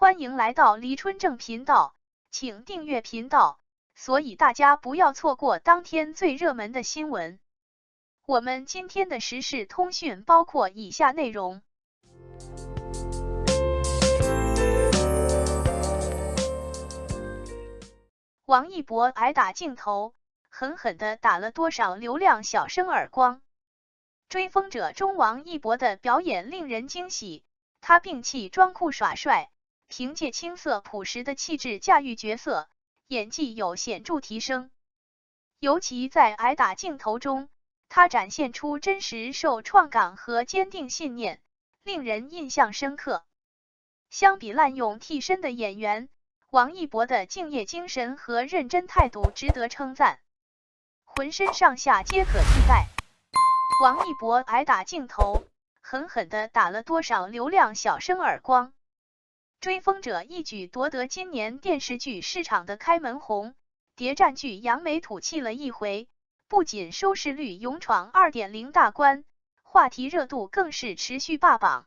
欢迎来到黎春正频道，请订阅频道，所以大家不要错过当天最热门的新闻。我们今天的时事通讯包括以下内容：王一博挨打镜头，狠狠地打了多少流量小生耳光？追风者中王一博的表演令人惊喜，他摒弃装酷耍帅，凭借青涩朴实的气质驾驭角色，演技有显著提升。尤其在挨打镜头中，他展现出真实受创感和坚定信念，令人印象深刻。相比滥用替身的演员，王一博的敬业精神和认真态度值得称赞，浑身上下皆可替代。王一博挨打镜头，狠狠地打了多少流量小生耳光？追风者一举夺得今年电视剧市场的开门红，谍战剧扬眉吐气了一回，不仅收视率勇闯 2.0 大关，话题热度更是持续霸榜。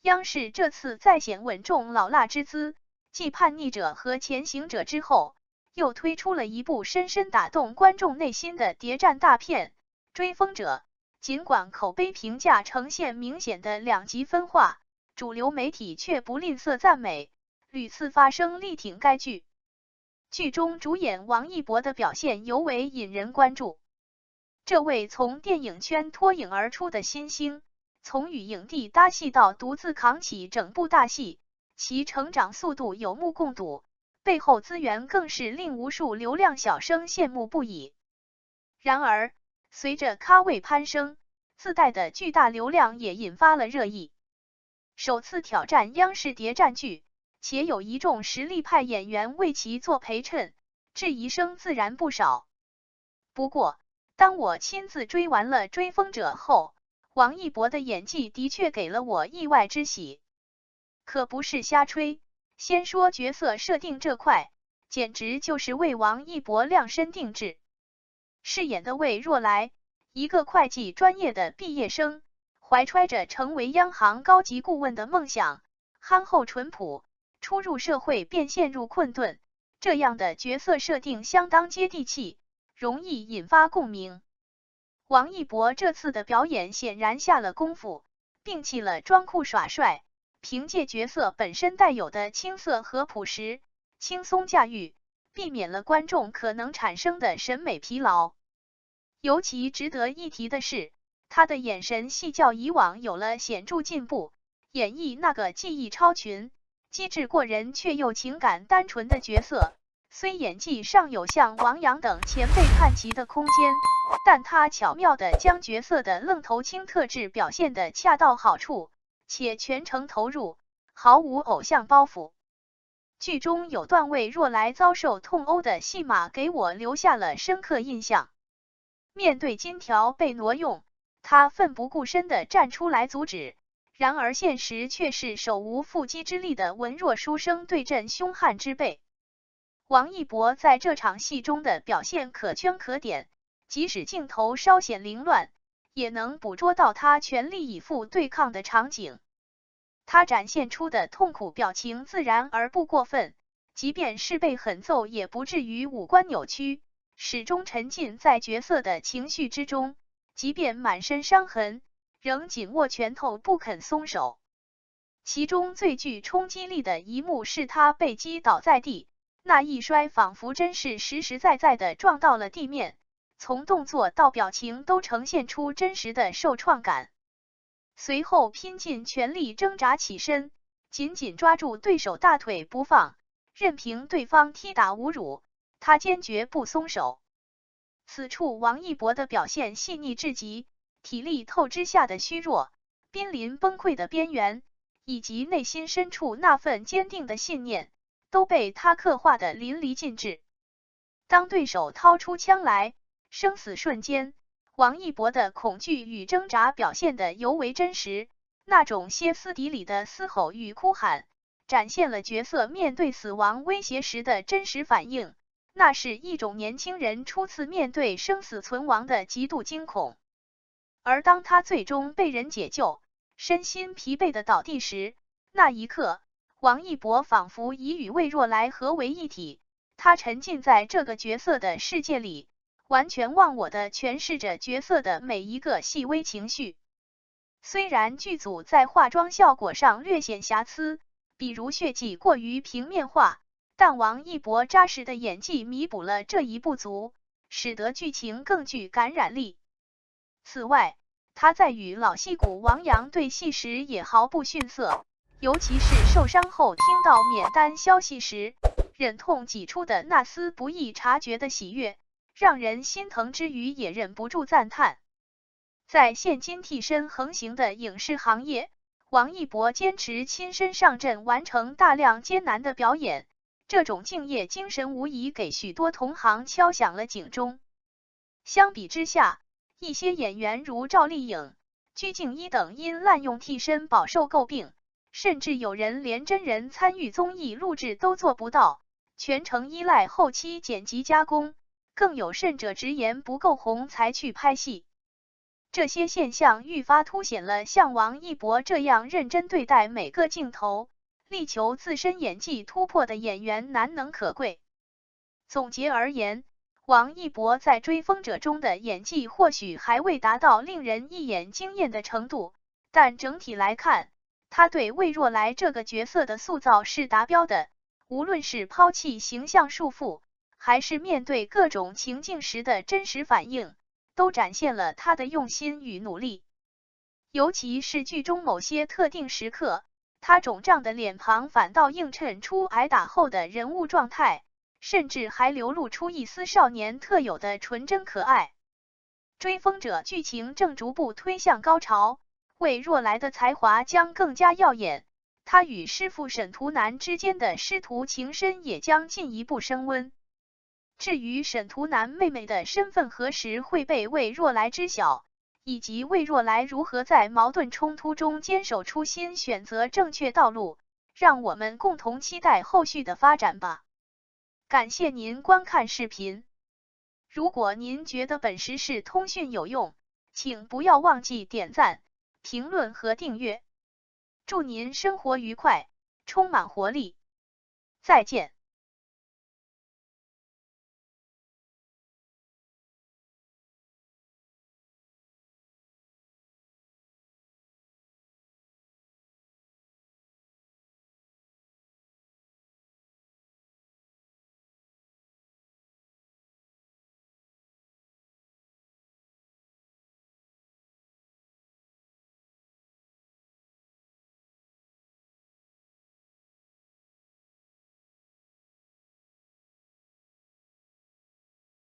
央视这次再显稳重老辣之姿，继叛逆者和前行者之后，又推出了一部深深打动观众内心的谍战大片《追风者》。尽管口碑评价呈现明显的两极分化，主流媒体却不吝啬赞美，屡次发声力挺该剧。剧中主演王一博的表现尤为引人关注。这位从电影圈脱颖而出的新星，从与影帝搭戏到独自扛起整部大戏，其成长速度有目共睹，背后资源更是令无数流量小生羡慕不已。然而，随着咖位攀升，自带的巨大流量也引发了热议。首次挑战央视谍战剧，且有一众实力派演员为其做陪衬，质疑声自然不少。不过，当我亲自追完了《追风者》后，王一博的演技的确给了我意外之喜。可不是瞎吹，先说角色设定这块，简直就是为王一博量身定制。饰演的魏若来，一个会计专业的毕业生，怀揣着成为央行高级顾问的梦想，憨厚淳朴，初入社会便陷入困顿，这样的角色设定相当接地气，容易引发共鸣。王一博这次的表演显然下了功夫，摒弃了装酷耍帅，凭借角色本身带有的青涩和朴实，轻松驾驭，避免了观众可能产生的审美疲劳。尤其值得一提的是，他的眼神戏较以往有了显著进步，演绎那个技艺超群、机智过人却又情感单纯的角色。虽演技尚有向王阳等前辈看齐的空间，但他巧妙地将角色的愣头青特质表现得恰到好处，且全程投入，毫无偶像包袱。剧中有段魏若来遭受痛殴的戏码给我留下了深刻印象。面对金条被挪用，他奋不顾身地站出来阻止，然而现实却是手无缚鸡之力的文弱书生对阵凶悍之辈。王一博在这场戏中的表现可圈可点，即使镜头稍显凌乱，也能捕捉到他全力以赴对抗的场景。他展现出的痛苦表情自然而不过分，即便是被狠揍也不至于五官扭曲，始终沉浸在角色的情绪之中，即便满身伤痕，仍紧握拳头不肯松手。其中最具冲击力的一幕是他被击倒在地，那一摔仿佛真是实实在在的撞到了地面，从动作到表情都呈现出真实的受创感。随后拼尽全力挣扎起身，紧紧抓住对手大腿不放，任凭对方踢打侮辱，他坚决不松手。此处王一博的表现细腻至极，体力透支下的虚弱，濒临崩溃的边缘，以及内心深处那份坚定的信念，都被他刻画得淋漓尽致。当对手掏出枪来，生死瞬间，王一博的恐惧与挣扎表现得尤为真实，那种歇斯底里的嘶吼与哭喊，展现了角色面对死亡威胁时的真实反应，那是一种年轻人初次面对生死存亡的极度惊恐。而当他最终被人解救，身心疲惫的倒地时，那一刻，王一博仿佛已与魏若来合为一体，他沉浸在这个角色的世界里，完全忘我地诠释着角色的每一个细微情绪。虽然剧组在化妆效果上略显瑕疵，比如血迹过于平面化，但王一博扎实的演技弥补了这一不足，使得剧情更具感染力。此外，他在与老戏骨王阳对戏时也毫不逊色，尤其是受伤后听到免单消息时，忍痛挤出的那丝不易察觉的喜悦，让人心疼之余也忍不住赞叹。在现今替身横行的影视行业，王一博坚持亲身上阵完成大量艰难的表演，这种敬业精神无疑给许多同行敲响了警钟。相比之下，一些演员如赵丽颖、鞠婧祎等因滥用替身饱受诟病，甚至有人连真人参与综艺录制都做不到，全程依赖后期剪辑加工，更有甚者直言不够红才去拍戏。这些现象愈发凸显了像王一博这样认真对待每个镜头，力求自身演技突破的演员难能可贵。总结而言，王一博在《追风者》中的演技或许还未达到令人一眼惊艳的程度，但整体来看，他对魏若来这个角色的塑造是达标的，无论是抛弃形象束缚，还是面对各种情境时的真实反应，都展现了他的用心与努力。尤其是剧中某些特定时刻，他肿胀的脸庞反倒映衬出挨打后的人物状态，甚至还流露出一丝少年特有的纯真可爱。追风者剧情正逐步推向高潮，魏若来的才华将更加耀眼，他与师傅沈图南之间的师徒情深也将进一步升温。至于沈图南妹妹的身份何时会被魏若来知晓，以及魏若来如何在矛盾冲突中坚守初心，选择正确道路，让我们共同期待后续的发展吧。感谢您观看视频。如果您觉得本时事通讯有用，请不要忘记点赞、评论和订阅。祝您生活愉快，充满活力。再见。